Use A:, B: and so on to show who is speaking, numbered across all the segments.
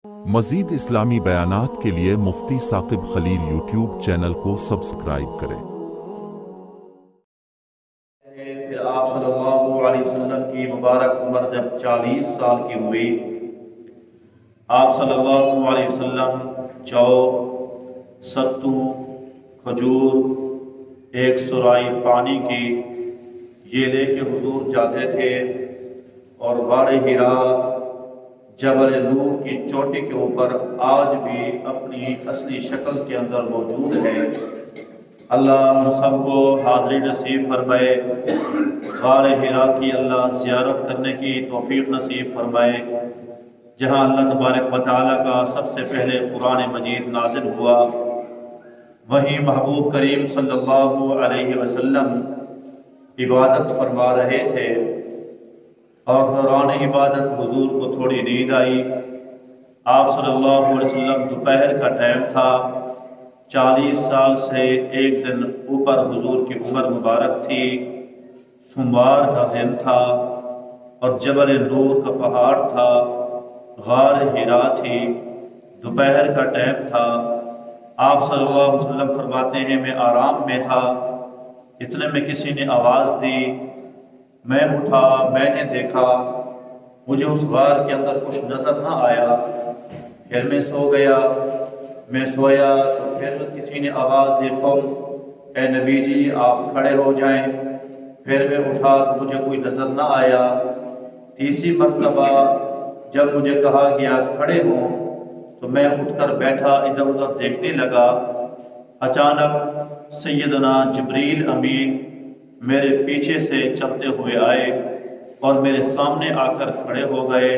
A: مزید اسلامی بیانات کے لیے مفتی ثاقب خلیل یوٹیوب چینل کو سبسکرائب کریں۔
B: پھر آپ صلی اللہ علیہ وسلم کی مبارک عمر جب 40 سال کی ہوئی، آپ صلی اللہ علیہ وسلم جو ستو کھجور ایک سرائی پانی کی یہ لے کے حضور جاتے تھے، اور غار حرا جبل نور کی چوٹی کے اوپر آج بھی اپنی اصلی شکل کے اندر موجود ہے۔ اللہ ہم سب کو حاضری نصیب فرمائے، غار حرا کی اللہ زیارت کرنے کی توفیق نصیب فرمائے، جہاں اللہ تبارک و تعالیٰ کا سب سے پہلے قرآن مجید نازل ہوا، وہیں محبوب کریم صلی اللہ علیہ وسلم عبادت فرما رہے تھے، اور دوران عبادت حضور کو تھوڑی نیند آئی۔ آپ صلی اللہ علیہ وسلم دوپہر کا ٹائم تھا، 40 سال سے ایک دن اوپر حضور کی عمر مبارک تھی، سوموار کا دن تھا، اور جبل نور کا پہاڑ تھا، غار حرا تھی، دوپہر کا ٹائم تھا۔ آپ صلی اللہ علیہ وسلم فرماتے ہیں میں آرام میں تھا، اتنے میں کسی نے آواز دی، میں اٹھا، میں نے دیکھا، مجھے اس غار کے اندر کچھ نظر نہ آیا، پھر میں سو گیا، میں سویا تو پھر کسی نے آواز دی، قم، اے نبی جی آپ کھڑے ہو جائیں، پھر میں اٹھا تو مجھے کوئی نظر نہ آیا، تیسری مرتبہ جب مجھے کہا گیا کھڑے ہوں تو میں اٹھ کر بیٹھا، ادھر ادھر دیکھنے لگا، اچانک سیدنا جبریل امین میرے پیچھے سے چلتے ہوئے آئے اور میرے سامنے آ کر کھڑے ہو گئے۔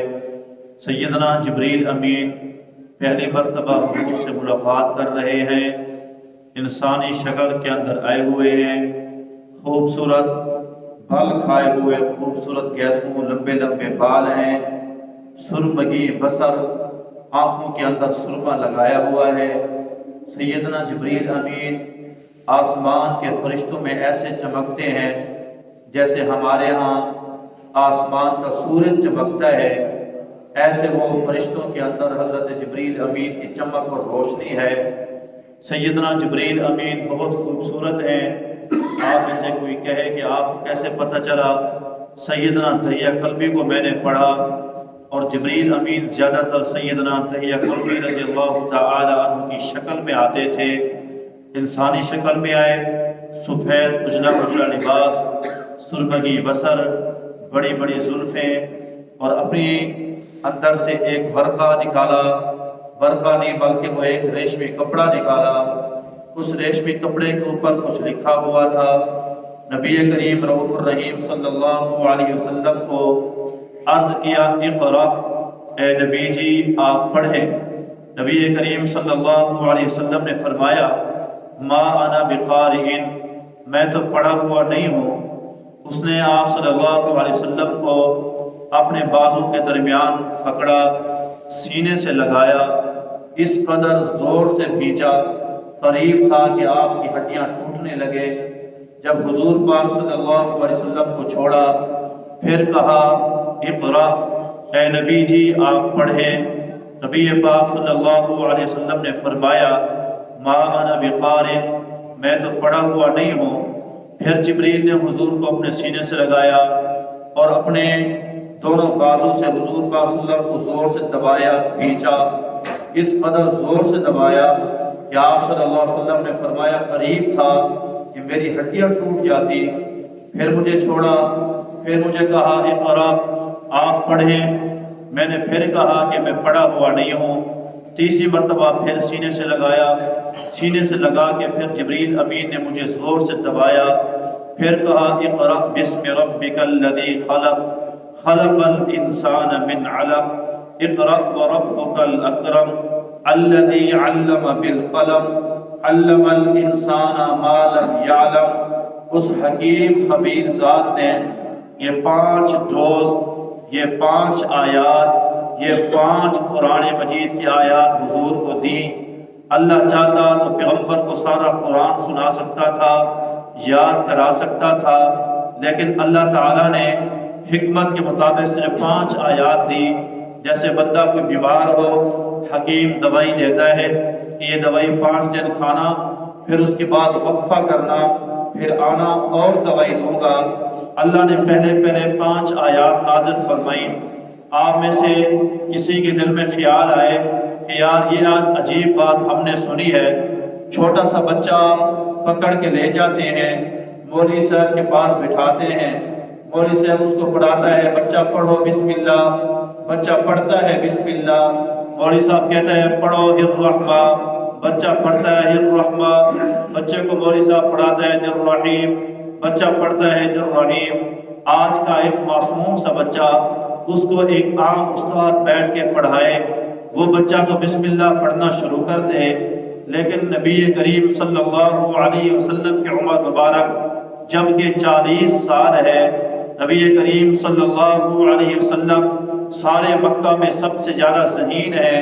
B: سیدنا جبریل امین پہلی مرتبہ حضور سے ملاقات کر رہے ہیں، انسانی شکل کے اندر آئے ہوئے ہیں، خوبصورت بال کھائے ہوئے، خوبصورت گیسوں، لمبے لمبے بال ہیں، سرمگی بصر، آنکھوں کے اندر سرما لگایا ہوا ہے۔ سیدنا جبریل امین آسمان کے فرشتوں میں ایسے چمکتے ہیں جیسے ہمارے ہاں آسمان کا سورج چمکتا ہے، ایسے وہ فرشتوں کے اندر حضرت جبریل امین کی چمک اور روشنی ہے۔ سیدنا جبریل امین بہت خوبصورت ہیں، آپ میں سے کوئی کہے کہ آپ کو کیسے پتہ چلا؟ سیدنا تحیہ قلبی کو میں نے پڑھا، اور جبریل امین زیادہ تر سیدنا تحیہ قلبی رضی اللہ تعالی عنہ کی شکل میں آتے تھے، انسانی شکل میں آئے، سفید اجلا اجلا لباس، سرمگی بصر، بڑی بڑی زلفیں، اور اپنی اندر سے ایک ورقہ نکالا، ورقہ نہیں بلکہ وہ ایک ریشمی کپڑا نکالا، اس ریشمی کپڑے کے اوپر کچھ لکھا ہوا تھا۔ نبی کریم رؤوف الرحیم صلی اللہ علیہ وسلم کو عرض کیا، اقرأ، اے نبی جی آپ پڑھیں۔ نبی کریم صلی اللہ علیہ وسلم نے فرمایا، ما انا بقارئ، میں تو پڑھا ہوا نہیں ہوں۔ اس نے آپ صلی اللہ علیہ وسلم کو اپنے بازو کے درمیان پکڑا، سینے سے لگایا، اس قدر زور سے بھینچا، قریب تھا کہ آپ کی ہڈیاں ٹوٹنے لگے۔ جب حضور پاک صلی اللہ علیہ وسلم کو چھوڑا، پھر کہا اقرأ، اے نبی جی آپ پڑھیں۔ نبی پاک صلی اللہ علیہ وسلم نے فرمایا، ما انا بقارئ، میں تو پڑھا ہوا نہیں ہوں۔ پھر جبریل نے حضور کو اپنے سینے سے لگایا اور اپنے دونوں بازو سے حضور پاک صلی اللہ علیہ وسلم کو زور سے دبایا، بھینچا، اس قدر زور سے دبایا کہ آپ صلی اللہ علیہ وسلم نے فرمایا قریب تھا کہ میری ہڈیاں ٹوٹ جاتی۔ پھر مجھے چھوڑا، پھر مجھے کہا اقرأ، آپ پڑھیں۔ میں نے پھر کہا کہ میں پڑھا ہوا نہیں ہوں۔ تیسری مرتبہ پھر سینے سے لگایا، سینے سے لگا کے پھر جبریل امین نے مجھے زور سے دبایا، پھر کہا اقرأ بسم ربک الذی خلق، خلق الانسان من علق، اقرأ وربک الاکرم الذی علم بالقلم، علم الانسان ما لم یعلم۔ اس حکیم خبیر ذات نے یہ 5 ڈوز، یہ 5 آیات، یہ 5 قرآن مجید کی آیات حضور کو دیں۔ اللہ چاہتا تو پیغمبر کو سارا قرآن سنا سکتا تھا، یاد کرا سکتا تھا، لیکن اللہ تعالیٰ نے حکمت کے مطابق صرف 5 آیات دی، جیسے بندہ کوئی بیمار ہو، حکیم دوائی دیتا ہے کہ یہ دوائی 5 دن کھانا، پھر اس کے بعد وقفہ کرنا، پھر آنا اور دوائی دوں گا۔ اللہ نے پہلے 5 آیات نازل فرمائی۔ آپ میں سے کسی کے دل میں خیال آئے کہ یار یہ آج عجیب بات ہم نے سنی ہے، چھوٹا سا بچہ پکڑ کے لے جاتے ہیں، مولوی صاحب کے پاس بٹھاتے ہیں، مولوی صاحب اس کو پڑھاتا ہے، بچہ پڑھو بسم اللہ، بچہ پڑھتا ہے بسم اللہ، مولوی صاحب کہتا ہے پڑھو الرحمہ، بچہ پڑھتا ہے الرحمہ، بچے کو مولوی صاحب پڑھاتا ہے الرحیم، بچہ پڑھتا ہے الرحیم۔ آج کا ایک معصوم سا بچہ، اس کو ایک عام استاد بیٹھ کے پڑھائے، وہ بچہ تو بسم اللہ پڑھنا شروع کر دے، لیکن نبی کریم صلی اللہ علیہ وسلم کی عمر مبارک جب کہ 40 سال ہے، نبی کریم صلی اللہ علیہ وسلم سارے مکہ میں سب سے زیادہ ذہین ہے،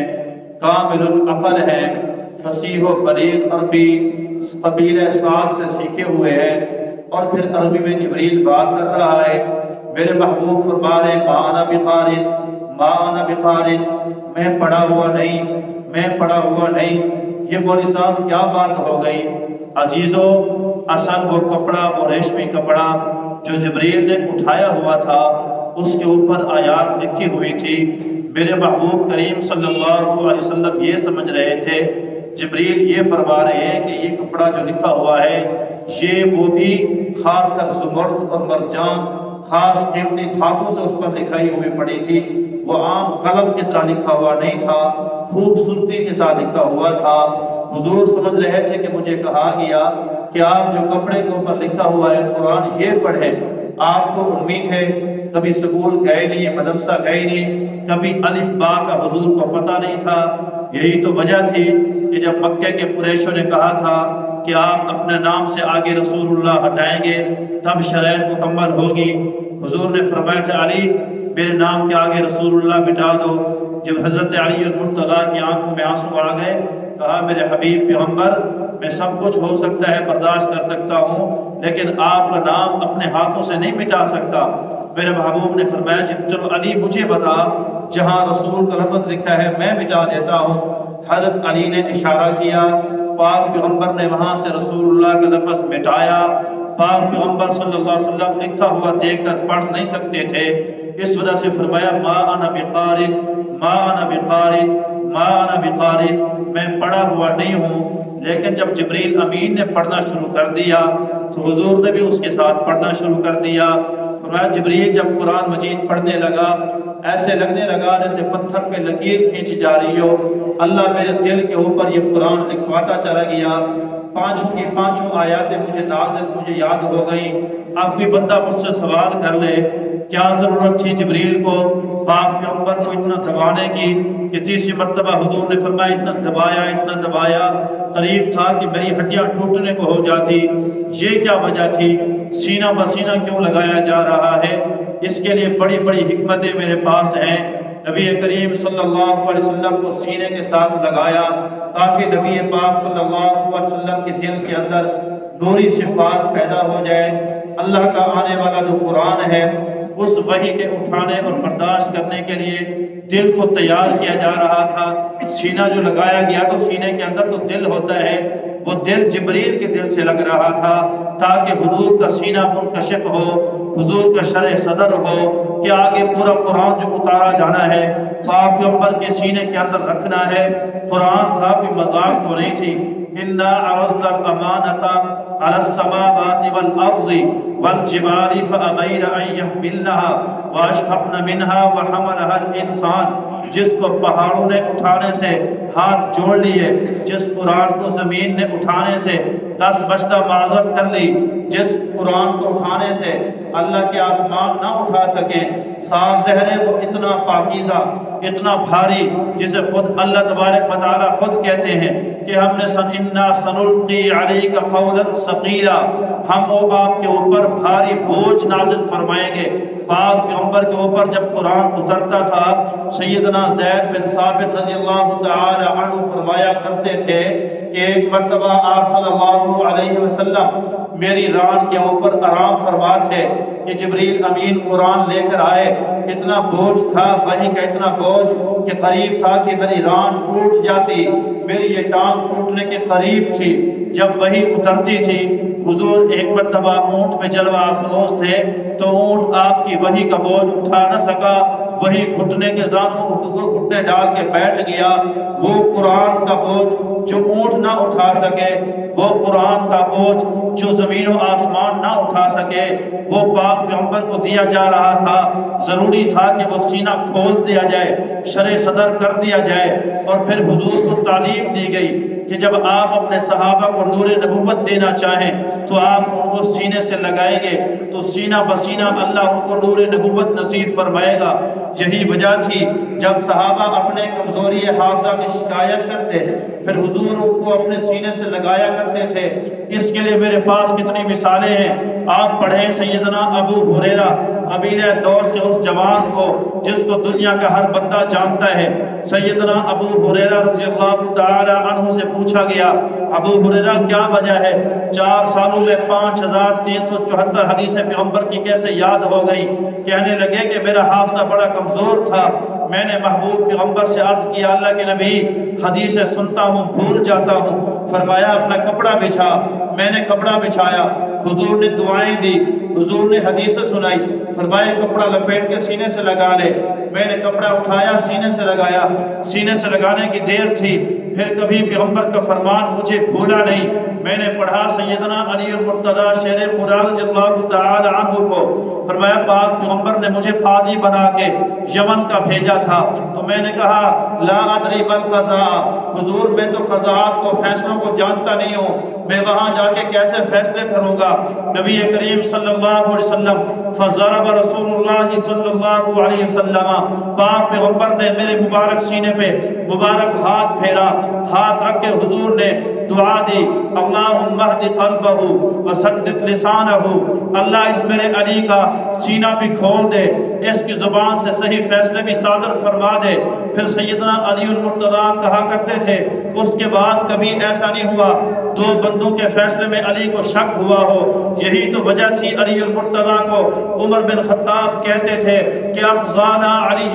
B: کامل العقل ہے، فصیح و بلیغ عربی قبیلہ سعد سے سیکھے ہوئے ہیں، اور پھر عربی میں جبریل بات کر رہا ہے۔ میرے محبوب فرما رہے ما انا بقارن، ما انا بقارن، میں پڑھا ہوا نہیں، میں پڑھا ہوا نہیں۔ یہ مولوی صاحب کیا بات ہو گئی؟ عزیزو، اصل وہ کپڑا، وہ ریشمی کپڑا جو جبریل نے اٹھایا ہوا تھا، اس کے اوپر آیات لکھی ہوئی تھی۔ میرے محبوب کریم صلی اللہ علیہ وسلم یہ سمجھ رہے تھے جبریل یہ فرما رہے ہیں کہ یہ کپڑا جو لکھا ہوا ہے یہ وہ بھی خاص کر زمرد اور مرجان خاص قیمتی دھاتوں سے اس پر لکھائی ہوئی پڑی تھی، وہ عام قلم کی طرح لکھا ہوا نہیں تھا، خوبصورتی کے ساتھ لکھا ہوا تھا۔ حضور سمجھ رہے تھے کہ مجھے کہا گیا کہ آپ جو کپڑے کے اوپر لکھا ہوا ہے قرآن یہ پڑھیں۔ آپ کو امید ہے، کبھی سکول گئے نہیں، مدرسہ گئے نہیں، کبھی الف با کا حضور کو پتہ نہیں تھا۔ یہی تو وجہ تھی کہ جب مکہ کے قریشوں نے کہا تھا کہ آپ اپنے نام سے آگے رسول اللہ ہٹائیں گے تب شریعت مکمل ہوگی، حضور نے فرمایا تھا علی میرے نام کے آگے رسول اللہ مٹا دو۔ جب حضرت علی المرتضیٰ کی آنکھوں میں آنسو آ گئے، کہا میرے حبیب پیغمبر میں سب کچھ ہو سکتا ہے، برداشت کر سکتا ہوں، لیکن آپ کا نام اپنے ہاتھوں سے نہیں مٹا سکتا۔ میرے محبوب نے فرمایا چلو علی مجھے بتا، جہاں رسول کا لفظ لکھا ہے میں مٹا دیتا ہوں۔ حضرت علی نے اشارہ کیا، پاک پیغمبر نے وہاں سے رسول اللہ کا لفظ مٹایا۔ پاک پیغمبر صلی اللہ علیہ وسلم لکھا ہوا دیکھ کر پڑھ نہیں سکتے تھے، اس وجہ سے فرمایا ما انا بقارن، ما انا بقارن، ما انا بقارن، میں پڑھا ہوا نہیں ہوں۔ لیکن جب جبریل امین نے پڑھنا شروع کر دیا تو حضور نے بھی اس کے ساتھ پڑھنا شروع کر دیا۔ فرمایا جبریل جب قرآن مجید پڑھنے لگا ایسے لگنے لگا جیسے پتھر پہ لکیر کھینچی جا رہی ہو، اللہ میرے دل کے اوپر یہ قرآن لکھواتا چلا گیا۔ پانچوں کی پانچوں آیاتیں مجھے یاد ہو گئیں۔ اب بھی بندہ مجھ سے سوال کر لے کیا ضرورت تھی جبریل کو پاک پیغمبر کو اتنا دبانے کی کہ تیسری مرتبہ حضور نے فرمایا اتنا دبایا قریب تھا کہ میری ہڈیاں ٹوٹنے کو ہو جاتی۔ یہ کیا وجہ تھی؟ سینہ بسینہ کیوں لگایا جا رہا ہے؟ اس کے لیے بڑی بڑی حکمتیں میرے پاس ہیں۔ نبی کریم صلی اللہ علیہ وسلم کو سینے کے ساتھ لگایا تاکہ نبی پاک صلی اللہ علیہ وسلم کے دل کے اندر نوری صفات پیدا ہو جائے۔ اللہ کا آنے والا جو قرآن ہے اس وحی کے اٹھانے اور برداشت کرنے کے لیے دل کو تیار کیا جا رہا تھا۔ سینہ جو لگایا گیا تو سینے کے اندر تو دل ہوتا ہے، وہ دل جبریل کے دل سے لگ رہا تھا تاکہ حضور کا سینہ منکشف ہو، حضور کا شرح صدر ہو کہ آگے پورا قرآن جو اتارا جانا ہے پاک پیغمبر کے سینے کے اندر رکھنا ہے۔ قرآن تھا کوئی مذاق تو نہیں تھی۔ اِنَّا عَرَضْنَا الْأَمَانَةَ عَلَى السَّمَاوَاتِ وَالْأَرْضِ وَالْجِبَالِ فَأَبَيْنَ أَن يَحْمِلْنَهَا وَأَشْفَقْنَ مِنْهَا وَحَمَلَهَا الْإِنسَانُ، جس کو پہاڑوں نے اٹھانے سے ہاتھ جوڑ لیے، جس قرآن کو زمین نے اٹھانے سے 10 بشتہ معذرت کر لی، جس قرآن کو اٹھانے سے اللہ کے آسمان نہ اٹھا سکے، صاف ظاہر ہے وہ اتنا پاکیزہ اتنا بھاری جسے خود اللہ تبارک و تعالیٰ خود کہتے ہیں کہ ہم نے اِنَّا سَنُلْقِي عَلَيْكَ قَوْلًا ثَقِيلًا، ہم وہ آپ کے اوپر بھاری بوجھ نازل فرمائیں گے۔ پاک پیغمبر کے اوپر جب قرآن اترتا تھا سیدنا زید بن ثابت رضی اللہ تعالی عنہ فرمایا کرتے تھے کہ ایک مرتبہ آپ صلی اللہ علیہ وسلم میری ران کے اوپر آرام فرما تھے کہ جبریل امین قرآن لے کر آئے، اتنا بوجھ تھا وحی کا، اتنا بوجھ کہ قریب تھا کہ میری ران ٹوٹ جاتی، میری یہ ٹانگ ٹوٹنے کے قریب تھی۔ جب وحی اترتی تھی، حضور ایک مرتبہ اونٹ پہ جلوہ افروز تھے تو اونٹ آپ کی وحی کا بوجھ اٹھا نہ سکا، وہی گھٹنے کے زانوں کو گھٹنے ڈال کے بیٹھ گیا۔ وہ قرآن کا بوجھ جو اونٹ نہ اٹھا سکے، وہ قرآن کا بوجھ جو زمین و آسمان نہ اٹھا سکے، وہ پاک پیغمبر کو دیا جا رہا تھا۔ ضروری تھا کہ وہ سینہ کھول دیا جائے، شرح صدر کر دیا جائے، اور پھر حضور کو تعلیم دی گئی کہ جب آپ اپنے صحابہ کو نور نبوت دینا چاہیں تو آپ ان کو سینے سے لگائیں گے تو سینہ بسینہ اللہ ان کو نور نبوت نصیب فرمائے گا۔ یہی وجہ تھی جب صحابہ اپنے کمزوری حافظہ کی شکایت کرتے پھر حضور ان کو اپنے سینے سے لگایا کرتے تھے۔ اس کے لیے میرے پاس کتنی مثالیں ہیں، آپ پڑھیں سیدنا ابو ہریرہ قبیلہ دوس کے اس جوان کو جس کو دنیا کا ہر بندہ جانتا ہے۔ سیدنا ابو ہریرہ رضی اللہ تعالی عنہ سے پوچھا گیا، ابو ہریرہ کیا وجہ ہے 4 سالوں میں 5374 حدیثیں پیغمبر کی کیسے یاد ہو گئی؟ کہنے لگے کہ میرا حافظہ بڑا کمزور تھا، میں نے محبوب پیغمبر سے عرض کیا اللہ کے نبی حدیثیں سنتا ہوں بھول جاتا ہوں۔ فرمایا اپنا کپڑا بچھا، میں نے کپڑا بچھایا، حضور نے دعائیں دی، حضور نے حدیثیں سنائی، فرمایا کپڑا لپیٹ کے سینے سے لگا لے۔ میں نے کپڑا اٹھایا، سینے سے لگایا، سینے سے لگانے کی دیر تھی، پھر کبھی پیغمبر کا فرمان مجھے بھولا نہیں۔ میں نے پڑھا سیدنا علی المرتضی شیر خدا رضی اللہ تعالی عنہ کو، فرمایا پاک پیغمبر نے مجھے قاضی بنا کے یمن کا بھیجا تھا، تو میں نے کہا لا ادری بالقضاء، حضور میں تو قضاءات کو فیصلوں کو جانتا نہیں ہوں، میں وہاں جا کے کیسے فیصلے کروں گا؟ نبی کریم صلی اللہ علیہ وسلم فضرب رسول اللہ صلی اللہ علیہ وسلم، پاک پیغمبر نے میرے مبارک سینے پہ مبارک ہاتھ پھیرا، ہاتھ رکھ کے حضور نے دعا دی، اللہم اہد قلبہ وسدد لسانہ، اللہ اس میرے علی کا سینہ بھی کھول دے، اس کی زبان سے صحیح فیصلے بھی صادر فرما دے۔ پھر سیدنا علی المرتضی کہا کرتے تھے اس کے بعد کبھی ایسا نہیں ہوا 2 بندوں کے فیصلے میں علی کو شک ہوا ہو۔ یہی تو وجہ تھی علی المرتضی کو عمر بن خطاب کہتے تھے کہ اقضانا علی،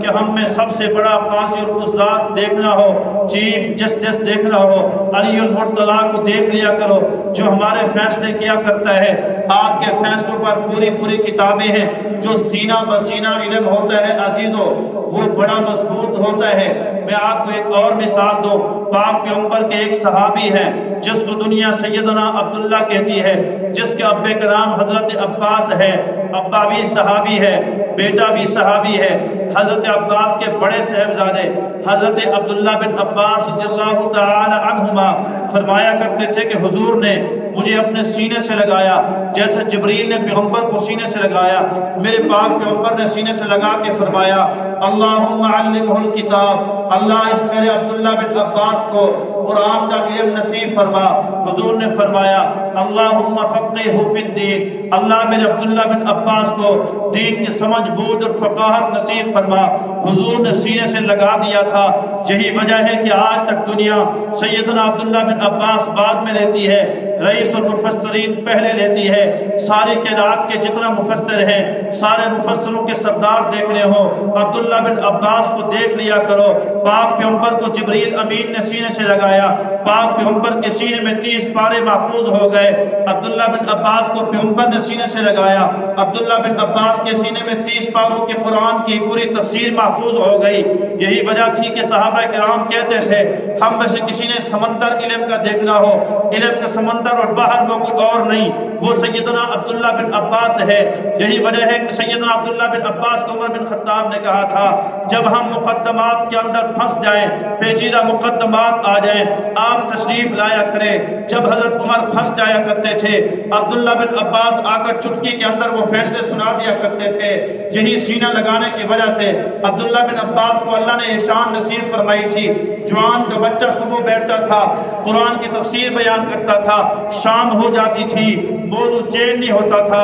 B: کہ ہم میں سب سے بڑا قاضی اور قضات دیکھنا ہو، چیف جسٹس دیکھنا ہو، علی المرتضی کو دیکھ لیا کرو جو ہمارے فیصلے کیا کرتا ہے۔ آپ کے فیصلوں پر پوری کتابیں ہیں، جو سینہ بسینہ علم ہوتا ہے عزیزو وہ بڑا مضبوط ہوتا ہے۔ میں آپ کو ایک اور مثال دوں، پاک پیغمبر کے ایک صحابی ہیں جس کو دنیا سیدنا عبداللہ کہتی ہے، جس کے ابے کا نام حضرت عباس ہے، ابا بھی صحابی ہے، بیٹا بھی صحابی ہے۔ حضرت عباس کے بڑے صاحبزادے حضرت عبداللہ بن عباس رضی اللہ تعالی عنہما فرمایا کرتے تھے کہ حضور نے مجھے اپنے سینے سے لگایا جیسے جبریل نے پیغمبر کو سینے سے لگایا۔ میرے پاک پیغمبر نے سینے سے لگا کے فرمایا اللہم علمہ الکتاب، اللہ اس میرے عبداللہ بن عباس کو قرآن کا علم نصیب فرما۔ حضور نے فرمایا اللہم فقہہ فی الدین، اللہ میرے عبداللہ بن عباس کو دین کی سمجھ بوجھ اور فقاہت نصیب فرما۔ حضور نے سینے سے لگا دیا تھا۔ یہی وجہ ہے کہ آج تک دنیا سیدنا عبداللہ بن عباس بعد میں لیتی ہے، رئیس المفسرین پہلے لیتی ہے۔ ساری کائنات کے جتنا مفسر ہیں سارے مفسروں کے سردار دیکھنے ہوں عبداللہ بن عباس کو دیکھ لیا کرو۔ پاک پیغمبر کو جبریل امین نے سینے سے لگایا، پاک پیغمبر کے سینے میں 30 پارے محفوظ ہو گئے۔ عبداللہ بن عباس کو پیغمبر نے سینے سے لگایا، عبداللہ بن عباس کے سینے میں 30 پاروں کے قرآن کی پوری تفسیر محفوظ ہو گئی۔ یہی وجہ تھی کہ صحابہ کرام کہتے تھے ہم میں سے کسی نے سمندر علم کا دیکھنا ہو، علم کا سمندر اور باہر وہ کوئی اور نہیں، وہ سیدنا عبداللہ بن عباس ہے۔ یہی وجہ ہے کہ سیدنا عبداللہ بن عباس کو عمر بن خطاب نے کہا تھا جب ہم مقدمات کے اندر پھنس جائیں، پیچیدہ مقدمات آ جائیں، آپ تشریف لایا کریں۔ جب حضرت عمر پھنس جایا کرتے تھے عبداللہ بن عباس آ کر چٹکی کے اندر وہ فیصلے سنا دیا کرتے تھے۔ یہی سینہ لگانے کی وجہ سے عبداللہ بن عباس کو اللہ نے احسان نصیب فرمائی تھی۔ جوان کا بچہ صبح بیٹھتا تھا، قرآن کی تفسیر بیان کرتا تھا، شام ہو جاتی تھی، موضوع چین نہیں ہوتا تھا،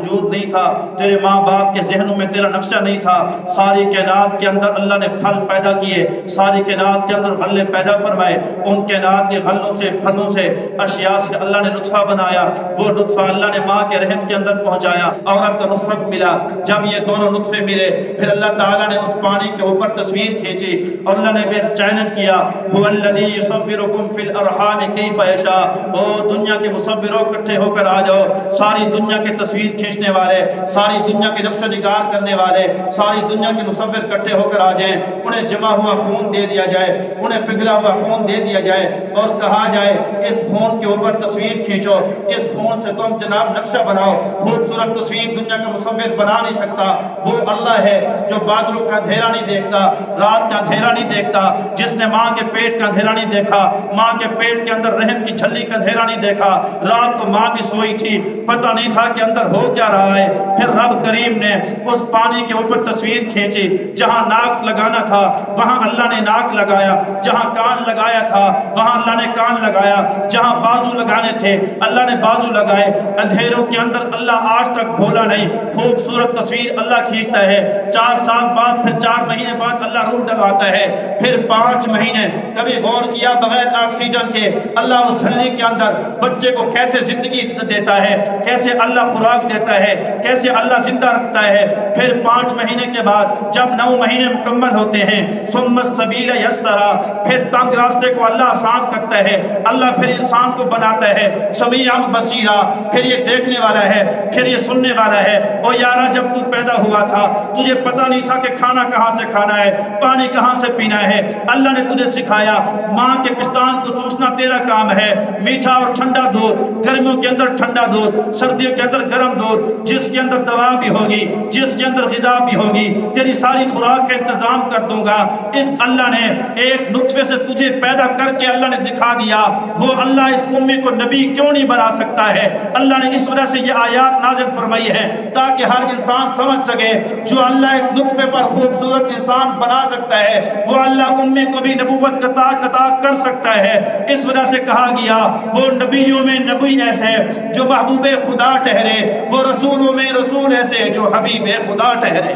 B: وجود نہیں تھا، تیرے ماں باپ کے ذہنوں میں تیرا نقشہ نہیں تھا، ساری کائنات کے اندر اللہ نے پھل پیدا کیے، ساری کائنات کے اندر غلے پیدا فرمائے، ان کائنات کے غلوں سے پھلوں سے اشیاء سے اللہ نے نطفہ بنایا، وہ نطفہ اللہ نے ماں کے رحم کے اندر پہنچایا، عورت کا نطفہ ملا، جب یہ دونوں نطفے ملے پھر اللہ تعالیٰ نے اس پانی کے اوپر تصویر کھینچی اور اللہ نے پھر چیلنج کیا، هو الذی یصورکم فی الارحام کیف یشاء، او دنیا کے مصوروں اکٹھے ہو کر آ جاؤ، ساری دنیا کے تصویر کھینچنے والے، ساری دنیا کے نقشہ نگار کرنے والے، ساری دنیا کے مصور اکٹھے ہو کر آ جائیں، انہیں جمع ہوا خون دے دیا جائے، انہیں پگھلا ہوا خون دے دیا جائے اور کہا جائے اس خون کے اوپر تصویر کھینچو، اس خون سے تم جناب نقشہ بناؤ، خوبصورت تصویر دنیا کا مصور بنا نہیں سکتا، وہ اللہ ہے جو بادلوں کا اندھیرا نہیں دیکھتا، رات کا اندھیرا نہیں دیکھتا، جس نے ماں کے پیٹ کا اندھیرا نہیں دیکھا، ماں کے پیٹ کے اندر رحم کی جھلی کا اندھیرا نہیں دیکھا، رات کو ماں بھی سوئی تھی، پتہ نہیں تھا کہ اندر ہو کیا رہا ہے، پھر رب کریم نے اس پانی کے اوپر تصویر کھینچی، جہاں ناک لگانا تھا وہاں اللہ نے ناک لگایا، جہاں کان لگایا تھا وہاں اللہ نے کان لگایا، جہاں بازو لگانے تھے اللہ نے بازو لگائے، اندھیروں کے اندر اللہ آج تک بھولا نہیں، خوبصورت تصویر اللہ کھینچتا ہے، 4 سال بعد پھر 4 مہینے بعد اللہ روح ڈلواتا ہے، پھر 5 مہینے، کبھی غور کیا بغیر آکسیجن کے اللہ اس جھلی کے اندر بچے کو کیسے زندگی دیتا ہے، کیسے اللہ خوراک دیتا ہے، کیسے اللہ زندہ رکھتا ہے، پھر 5 مہینے کے بعد جب 9 مہینے مکمل ہوتے ہیں ثم السبیل یسرا، پھر تنگ راستے کو اللہ آسان کرتا ہے، اللہ پھر انسان کو بناتا ہے سمیعا بصیرا، پھر یہ دیکھنے والا ہے، پھر یہ سننے والا ہے۔ او یارا جب تو پیدا ہوا تھا تجھے پتہ نہیں تھا کہ کھانا کہاں سے کھانا ہے، پانی کہاں سے پینا ہے، اللہ نے تجھے سکھایا، ماں کے پستان کو چوسنا تیرا کام ہے، میٹھا اور ٹھنڈا دودھ، گرمیوں کے اندر ٹھنڈا دودھ، سردیوں کے اندر گرم دودھ، جس کے اندر دوا بھی ہوگی، جس کے اندر غذا بھی ہوگی، تیری ساری خوراک کا انتظام کر دوں گا۔ اس اللہ نے ایک نطفے سے تجھے پیدا کر کے اللہ نے دکھا دیا، وہ اللہ اس امی کو نبی کیوں نہیں بنا سکتا ہے؟ اللہ نے اس وجہ سے یہ آیات نازل فرمائی ہے تاکہ ہر انسان سمجھ سکے جو اللہ ایک نطفے پر خوبصورت انسان بنا سکتا ہے وہ اللہ امی کو بھی نبوت کا تاج عطا کر سکتا ہے۔ اس وجہ سے کہا گیا وہ نبیوں میں نبی ایسے جو محبوب خدا ٹھہرے، وہ رسولوں میں رسول ایسے جو حبیب خدا ٹھہرے۔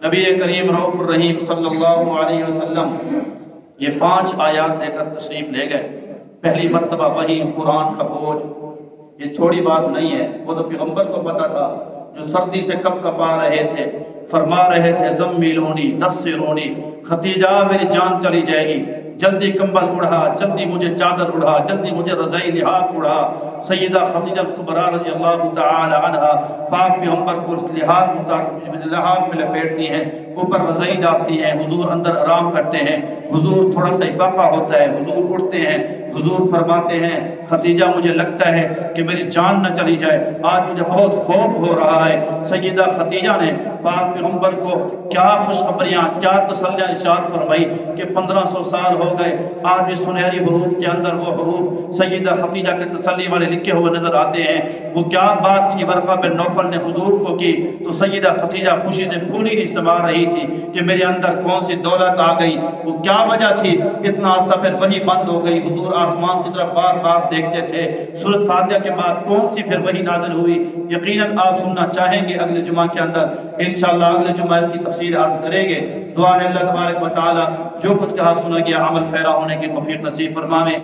B: نبی کریم رؤوف الرحیم صلی اللہ علیہ وسلم یہ 5 آیات دے کر تشریف لے گئے۔ پہلی مرتبہ وحی قرآن کا بوجھ، یہ تھوڑی بات نہیں ہے، وہ تو پیغمبر کو پتا تھا جو سردی سے کپ کپا رہے تھے، فرما رہے تھے زمیلونی دثرونی، ختیجہ میری جان چلی جائے گی، جلدی کمبل اڑھا، جلدی مجھے چادر اڑھا، جلدی مجھے رضائی لحاف اڑھا۔ سیدہ خدیجہ کبریٰ رضی اللہ تعالی عنہ پاک پیغمبر کو لحاف میں لپیٹتی ہیں، اوپر رضائی ڈالتی ہیں، حضور اندر آرام کرتے ہیں، حضور تھوڑا سا افاقہ ہوتا ہے، حضور اٹھتے ہیں، حضور فرماتے ہیں خدیجہ مجھے لگتا ہے کہ میری جان نہ چلی جائے، آج مجھے بہت خوف ہو رہا ہے۔ سیدہ خدیجہ نے پاک پیغمبر کو کیا خوشخبریاں، کیا تسلیاں ارشاد فرمائی کہ 1500 سال ہو گئے، آج بھی سنہری حروف کے اندر وہ حروف سیدہ خدیجہ کے تسلی والے لکھے ہوئے نظر آتے ہیں۔ وہ کیا بات تھی ورقہ بن نوفل نے حضور کو کی تو سیدہ خدیجہ خوشی سے پھولی نہیں سما رہی تھی کہ میرے اندر کون سی دولت آ گئی، وہ کیا وجہ تھی؟ اتنا عرصہ پھر وحی بند ہو گئی، حضور آسمان کی طرف بار بار دیکھتے تھے۔ سورۃ فاتحہ کے بعد کون سی پھر وحی نازل ہوئی؟ یقیناً آپ سننا چاہیں گے اگلے جمعہ کے اندر، انشاءاللہ اگلے جمعہ اس کی تفسیر عرض کریں گے۔ دعا ہے اللہ تبارک و تعالی جو کچھ کہا سنا گیا عمل پیرا ہونے کی توفیق نصیب فرمائے۔